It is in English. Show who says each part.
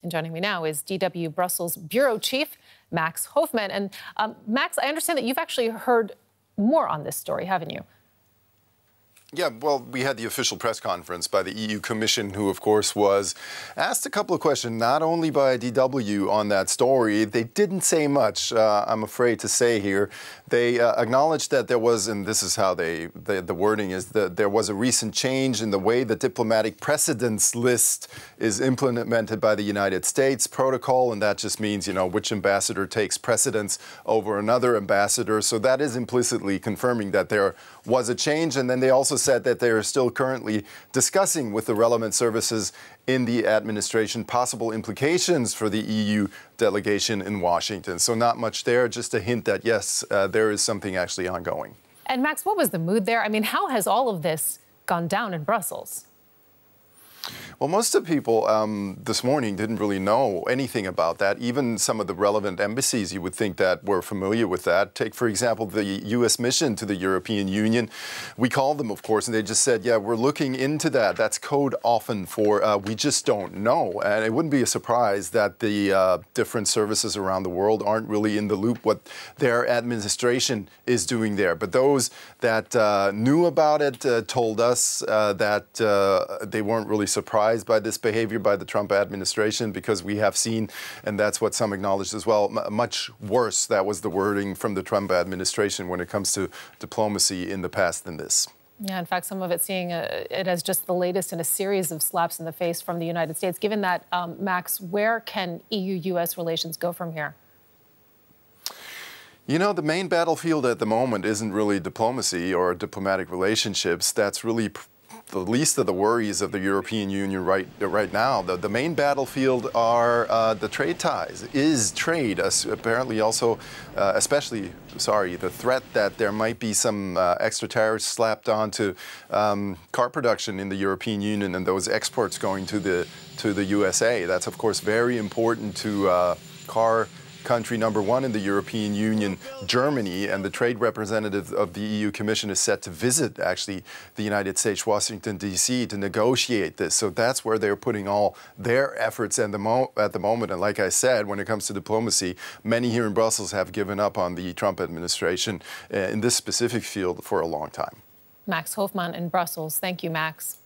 Speaker 1: And joining me now is DW Brussels Bureau Chief Max Hoffman. And Max, I understand that you've actually heard more on this story, haven't you?
Speaker 2: Yeah, well, we had the official press conference by the EU Commission, who, of course, was asked a couple of questions, not only by DW on that story. They didn't say much, I'm afraid to say here. They acknowledged that there was, and this is how the wording is, that there was a recent change in the way the diplomatic precedence list is implemented by the United States protocol, and that just means, you know, which ambassador takes precedence over another ambassador. So that is implicitly confirming that there was a change, and then they also said that they are still currently discussing with the relevant services in the administration possible implications for the EU delegation in Washington. So not much there, just a hint that, yes, there is something actually ongoing.
Speaker 1: And Max, what was the mood there? I mean, how has all of this gone down in Brussels?
Speaker 2: Well, most of the people this morning didn't really know anything about that. Even some of the relevant embassies, you would think that were familiar with that. Take, for example, the U.S. mission to the European Union. We called them, of course, and they just said, yeah, we're looking into that. That's code often for we just don't know. And it wouldn't be a surprise that the different services around the world aren't really in the loop what their administration is doing there. But those that knew about it told us that they weren't really surprised by this behavior by the Trump administration, because we have seen, and that's what some acknowledged as well, much worse. That was the wording from the Trump administration when it comes to diplomacy in the past than this.
Speaker 1: Yeah, in fact, some of it seeing it as just the latest in a series of slaps in the face from the United States. Given that, Max, where can EU-U.S. relations go from here?
Speaker 2: You know, the main battlefield at the moment isn't really diplomacy or diplomatic relationships. That's really the least of the worries of the European Union right now. The main battlefield are the trade ties, is trade, apparently also, the threat that there might be some extra tariffs slapped onto car production in the European Union and those exports going to the USA. That's, of course, very important to car country number one in the European Union, Germany, and the trade representative of the EU Commission is set to visit, actually, the United States, Washington, D.C., to negotiate this. So that's where they're putting all their efforts at the moment. And like I said, when it comes to diplomacy, many here in Brussels have given up on the Trump administration in this specific field for a long time.
Speaker 1: Max Hoffman in Brussels. Thank you, Max.